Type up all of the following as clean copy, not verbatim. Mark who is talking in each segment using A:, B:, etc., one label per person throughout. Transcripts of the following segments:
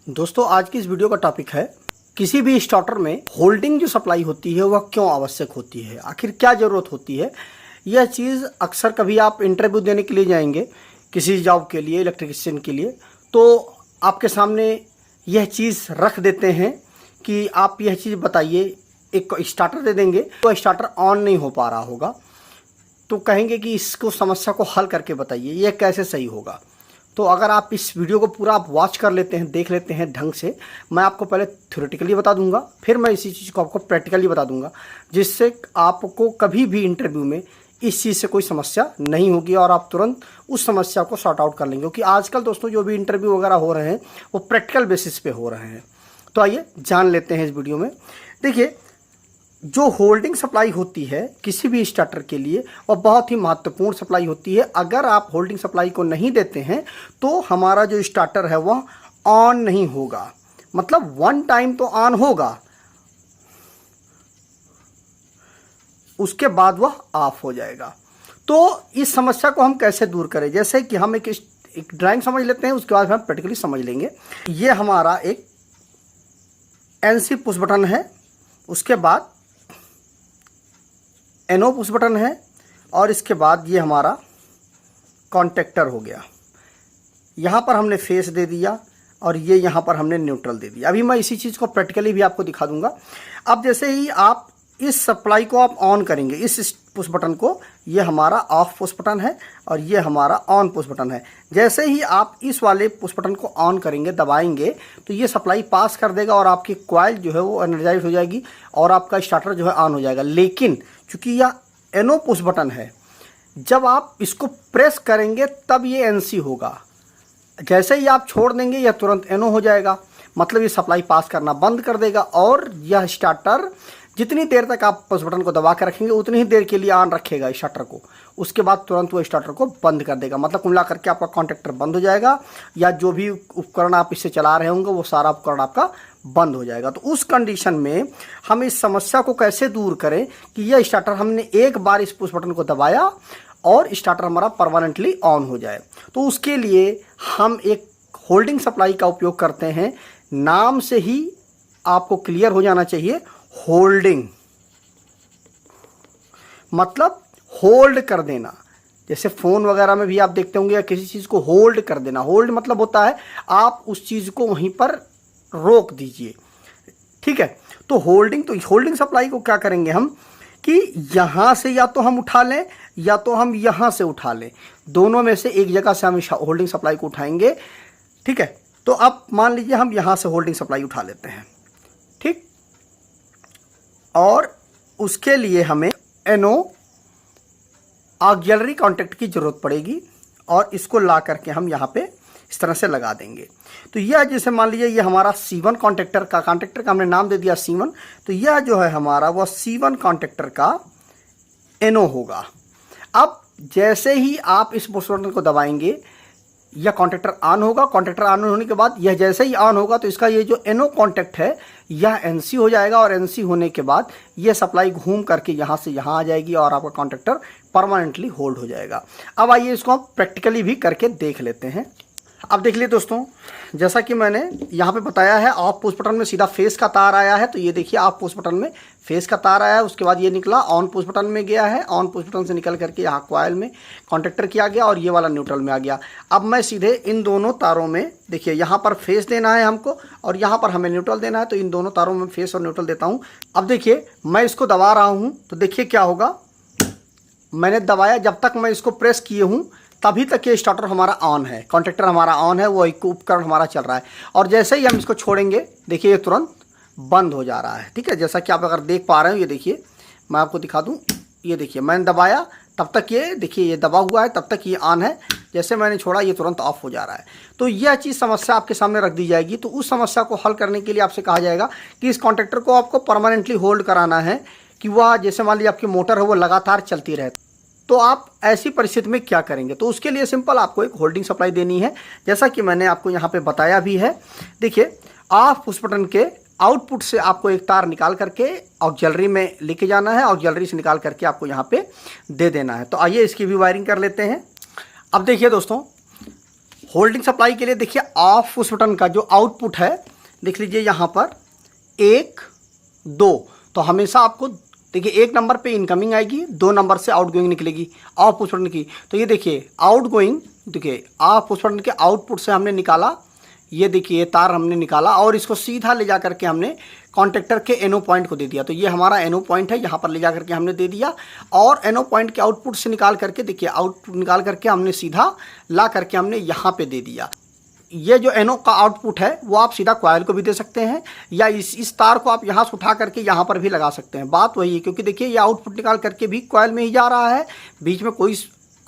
A: दोस्तों आज की इस वीडियो का टॉपिक है किसी भी स्टार्टर में होल्डिंग जो सप्लाई होती है वह क्यों आवश्यक होती है, आखिर क्या ज़रूरत होती है। यह चीज़ अक्सर कभी आप इंटरव्यू देने के लिए जाएंगे किसी जॉब के लिए, इलेक्ट्रिशियन के लिए, तो आपके सामने यह चीज़ रख देते हैं कि आप यह चीज़ बताइए। एक स्टार्टर दे देंगे तो स्टार्टर ऑन नहीं हो पा रहा होगा, तो कहेंगे कि इसको समस्या को हल करके बताइए यह कैसे सही होगा। तो अगर आप इस वीडियो को पूरा आप वॉच कर लेते हैं, देख लेते हैं ढंग से, मैं आपको पहले थ्योरेटिकली बता दूंगा, फिर मैं इसी चीज़ को आपको प्रैक्टिकली बता दूंगा, जिससे आपको कभी भी इंटरव्यू में इस चीज़ से कोई समस्या नहीं होगी और आप तुरंत उस समस्या को सॉर्ट आउट कर लेंगे। क्योंकि आजकल दोस्तों जो भी इंटरव्यू वगैरह हो रहे हैं वो प्रैक्टिकल बेसिस पे हो रहे हैं। तो आइए जान लेते हैं इस वीडियो में। देखिए, जो होल्डिंग सप्लाई होती है किसी भी स्टार्टर के लिए वह बहुत ही महत्वपूर्ण सप्लाई होती है। अगर आप होल्डिंग सप्लाई को नहीं देते हैं तो हमारा जो स्टार्टर है वह ऑन नहीं होगा, मतलब वन टाइम तो ऑन होगा, उसके बाद वह ऑफ हो जाएगा। तो इस समस्या को हम कैसे दूर करें, जैसे कि हम एक ड्राइंग समझ लेते हैं, उसके बाद हम प्रैक्टिकली समझ लेंगे। ये हमारा एक एनसी पुश बटन है, उसके बाद एनओ पुश बटन है, और इसके बाद ये हमारा कॉन्टेक्टर हो गया। यहाँ पर हमने फेस दे दिया और ये यहाँ पर हमने न्यूट्रल दे दिया। अभी मैं इसी चीज़ को प्रैक्टिकली भी आपको दिखा दूंगा। अब जैसे ही आप इस सप्लाई को आप ऑन करेंगे, इस पुश बटन को, ये हमारा ऑफ पुश बटन है और ये हमारा ऑन पुश बटन है। जैसे ही आप इस वाले पुश बटन को ऑन करेंगे, दबाएंगे, तो ये सप्लाई पास कर देगा और आपकी कॉइल जो है वो एनर्जाइज हो जाएगी और आपका स्टार्टर जो है ऑन हो जाएगा। लेकिन चूंकि यह एनओ पुश बटन है, जब आप इसको प्रेस करेंगे तब ये एनसी होगा। जैसे ही आप छोड़ देंगे यह तुरंत एनओ हो जाएगा, मतलब ये सप्लाई पास करना बंद कर देगा और यह स्टार्टर जितनी देर तक आप पुश बटन को दबा कर रखेंगे उतनी ही देर के लिए ऑन रखेगा स्टार्टर को। उसके बाद तुरंत वो स्टार्टर को बंद कर देगा, मतलब कुल मिला करके आपका कॉन्टेक्टर बंद हो जाएगा, या जो भी उपकरण आप इससे चला रहे होंगे वो सारा उपकरण आपका बंद हो जाएगा। तो उस कंडीशन में हम इस समस्या को कैसे दूर करें कि यह स्टार्टर, हमने एक बार इस पुश बटन को दबाया और स्टार्टर हमारा परमानेंटली ऑन हो जाए। तो उसके लिए हम एक होल्डिंग सप्लाई का उपयोग करते हैं। नाम से ही आपको क्लियर हो जाना चाहिए, होल्डिंग मतलब होल्ड कर देना। जैसे फोन वगैरह में भी आप देखते होंगे, या किसी चीज को होल्ड कर देना। होल्ड मतलब होता है आप उस चीज को वहीं पर रोक दीजिए, ठीक है। तो होल्डिंग सप्लाई को क्या करेंगे हम कि यहां से या तो हम उठा लें या तो हम यहां से उठा लें, दोनों में से एक जगह से हम होल्डिंग सप्लाई को उठाएंगे, ठीक है। तो अब मान लीजिए हम यहां से होल्डिंग सप्लाई उठा लेते हैं, ठीक, और उसके लिए हमें एनओ ऑक्सिलरी कॉन्टैक्ट की जरूरत पड़ेगी और इसको ला करके हम यहाँ पे इस तरह से लगा देंगे। तो यह जैसे मान लीजिए ये हमारा C1 कॉन्टैक्टर का हमने नाम दे दिया C1, तो यह जो है हमारा वह C1 कॉन्टैक्टर का एनओ होगा। अब जैसे ही आप इस पुश बटन को दबाएंगे यह कॉन्टैक्टर ऑन होगा। कॉन्टैक्टर ऑन होने के बाद यह जैसे ही ऑन होगा तो इसका ये जो एनओ कॉन्टैक्ट है यह एनसी हो जाएगा, और एनसी होने के बाद यह सप्लाई घूम करके यहाँ से यहाँ आ जाएगी और आपका कॉन्टैक्टर परमानेंटली होल्ड हो जाएगा। अब आइए इसको हम प्रैक्टिकली भी करके देख लेते हैं। अब देख लिए दोस्तों, जैसा कि मैंने यहाँ पे बताया है, ऑफ पुश बटन में सीधा फेस का तार आया है। तो ये देखिए ऑफ पुश बटन में फेस का तार आया है, उसके बाद ये निकला ऑन पुश बटन में गया है, ऑन पुश बटन से निकल करके यहाँ कॉइल में कॉन्टैक्टर किया गया और ये वाला न्यूट्रल में आ गया। अब मैं सीधे इन दोनों तारों में, देखिए यहाँ पर फेस देना है हमको और यहाँ पर हमें न्यूट्रल देना है, तो इन दोनों तारों में फेस और न्यूट्रल देता हूँ। अब देखिए मैं इसको दबा रहा हूँ, तो देखिए क्या होगा, मैंने दबाया, जब तक मैं इसको प्रेस किए हूँ तभी तक ये स्टार्टर हमारा ऑन है, कॉन्टैक्टर हमारा ऑन है, वो एक उपकरण हमारा चल रहा है। और जैसे ही हम इसको छोड़ेंगे देखिए ये तुरंत बंद हो जा रहा है, ठीक है। जैसा कि आप अगर देख पा रहे हो, ये देखिए मैं आपको दिखा दूं, ये देखिए मैंने दबाया तब तक ये देखिए ये दबा हुआ है, तब तक ये ऑन है, जैसे मैंने छोड़ा ये तुरंत ऑफ हो जा रहा है। तो यह चीज़ समस्या आपके सामने रख दी जाएगी। तो उस समस्या को हल करने के लिए आपसे कहा जाएगा कि इस कॉन्टैक्टर को आपको परमानेंटली होल्ड कराना है कि वह, जैसे मान लीजिए आपकी मोटर है वो लगातार चलती रहे। तो आप ऐसी परिस्थिति में क्या करेंगे, तो उसके लिए सिंपल आपको एक होल्डिंग सप्लाई देनी है, जैसा कि मैंने आपको यहाँ पे बताया भी है। देखिए ऑफ पुश बटन के आउटपुट से आपको एक तार निकाल करके ऑक्सिलरी में लेके जाना है, ऑक्सिलरी से निकाल करके आपको यहाँ पे दे देना है। तो आइए इसकी भी वायरिंग कर लेते हैं। अब देखिए दोस्तों, होल्डिंग सप्लाई के लिए देखिए ऑफ पुश बटन का जो आउटपुट है देख लीजिए यहाँ पर 1 2, तो हमेशा आपको देखिए 1 नंबर पे इनकमिंग आएगी, 2 नंबर से आउटगोइंग निकलेगी ऑफ पुश बटन की। तो ये देखिए आउटगोइंग, देखिए ऑफ पुश बटन के आउटपुट से हमने निकाला, ये देखिए ये तार हमने निकाला और इसको सीधा ले जा करके हमने कॉन्टेक्टर के एनो पॉइंट को दे दिया। तो ये हमारा एनो पॉइंट है, यहाँ पर ले जा करके हमने दे दिया और एनो पॉइंट के आउटपुट से निकाल करके देखिए आउटपुट निकाल करके हमने सीधा ला करके हमने यहाँ पे दे दिया। ये जो एनो का आउटपुट है वो आप सीधा कॉइल को भी दे सकते हैं या इस तार को आप यहाँ से उठा करके यहाँ पर भी लगा सकते हैं। बात वही है, क्योंकि देखिए ये आउटपुट निकाल करके भी कॉइल में ही जा रहा है, बीच में कोई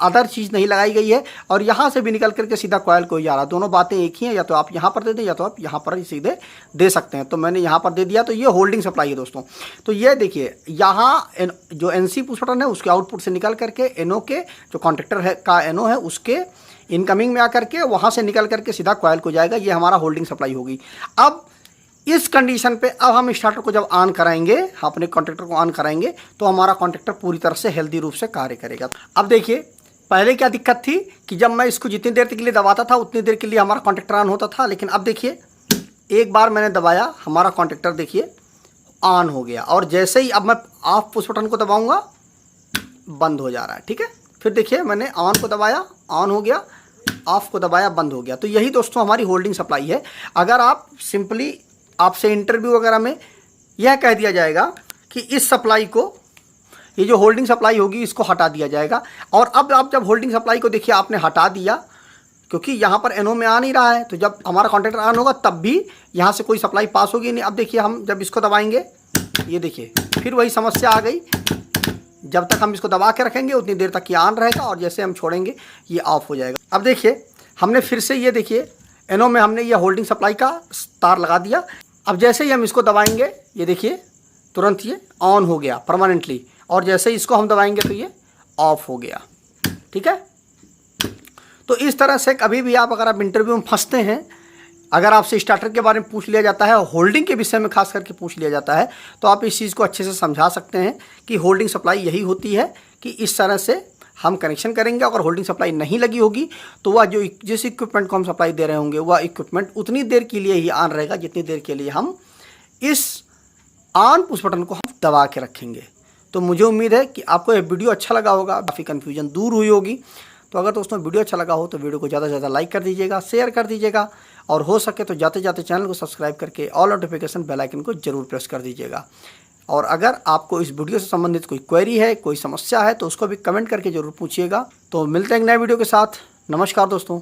A: अदर चीज़ नहीं लगाई गई है और यहाँ से भी निकल करके सीधा कॉइल को ही जा रहा है। दोनों बातें एक ही हैं, या तो आप यहाँ पर दे दें या तो आप यहाँ पर ही सीधे दे सकते हैं। तो मैंने यहाँ पर दे दिया, तो ये होल्डिंग सप्लाई है दोस्तों। तो ये देखिए यहाँ जो एनसी पुश बटन है उसके आउटपुट से निकल करके एनो के जो कॉन्टेक्टर है का एनो है उसके इनकमिंग में आकर के वहाँ से निकल करके सीधा कॉइल को जाएगा। ये हमारा होल्डिंग सप्लाई होगी। अब इस कंडीशन पे अब हम स्टार्टर को जब ऑन कराएंगे, अपने कॉन्टेक्टर को ऑन कराएंगे, तो हमारा कॉन्टेक्टर पूरी तरह से हेल्दी रूप से कार्य करेगा। अब देखिए पहले क्या दिक्कत थी कि जब मैं इसको जितनी देर के लिए दबाता था उतनी देर के लिए हमारा कॉन्टेक्टर ऑन होता था, लेकिन अब देखिए एक बार मैंने दबाया हमारा कॉन्टेक्टर देखिए ऑन हो गया और जैसे ही अब मैं ऑफ पुश बटन को दबाऊंगा बंद हो जा रहा है। ठीक है, फिर देखिए मैंने ऑन को दबाया ऑन हो गया, ऑफ को दबाया बंद हो गया। तो यही दोस्तों हमारी होल्डिंग सप्लाई है। अगर आप सिंपली आपसे इंटरव्यू वगैरह में यह कह दिया जाएगा कि इस सप्लाई को, ये जो होल्डिंग सप्लाई होगी इसको हटा दिया जाएगा, और अब आप जब होल्डिंग सप्लाई को देखिए आपने हटा दिया क्योंकि यहाँ पर एनो में आ नहीं रहा है, तो जब हमारा कॉन्टेक्टर ऑन होगा तब भी यहाँ से कोई सप्लाई पास होगी नहीं। अब देखिए हम जब इसको दबाएंगे, ये देखिए फिर वही समस्या आ गई। जब तक हम इसको दबा के रखेंगे उतनी देर तक ये ऑन रहेगा और जैसे हम छोड़ेंगे ये ऑफ हो जाएगा। अब देखिए हमने फिर से ये देखिए एनो में हमने ये होल्डिंग सप्लाई का तार लगा दिया। अब जैसे ही हम इसको दबाएंगे ये देखिए तुरंत ये ऑन हो गया परमानेंटली, और जैसे ही इसको हम दबाएंगे तो ये ऑफ हो गया। ठीक है, तो इस तरह से कभी भी आप अगर आप इंटरव्यू में फंसते हैं, अगर आपसे स्टार्टर के बारे में पूछ लिया जाता है, होल्डिंग के विषय में खास करके पूछ लिया जाता है, तो आप इस चीज़ को अच्छे से समझा सकते हैं कि होल्डिंग सप्लाई यही होती है कि इस तरह से हम कनेक्शन करेंगे। अगर होल्डिंग सप्लाई नहीं लगी होगी तो वह जो जिस इक्विपमेंट को हम सप्लाई दे रहे होंगे वह इक्विपमेंट उतनी देर के लिए ही ऑन रहेगा जितनी देर के लिए हम इस ऑन पुश बटन को हम दबा के रखेंगे। तो मुझे उम्मीद है कि आपको ये वीडियो अच्छा लगा होगा, काफ़ी कन्फ्यूजन दूर हुई होगी। तो अगर दोस्तों वीडियो अच्छा लगा हो तो वीडियो को ज़्यादा से ज़्यादा लाइक कर दीजिएगा, शेयर कर दीजिएगा, और हो सके तो जाते जाते चैनल को सब्सक्राइब करके ऑल नोटिफिकेशन बेल आइकन को जरूर प्रेस कर दीजिएगा। और अगर आपको इस वीडियो से संबंधित कोई क्वेरी है, कोई समस्या है, तो उसको भी कमेंट करके जरूर पूछिएगा। तो मिलते हैं एक नए वीडियो के साथ। नमस्कार दोस्तों।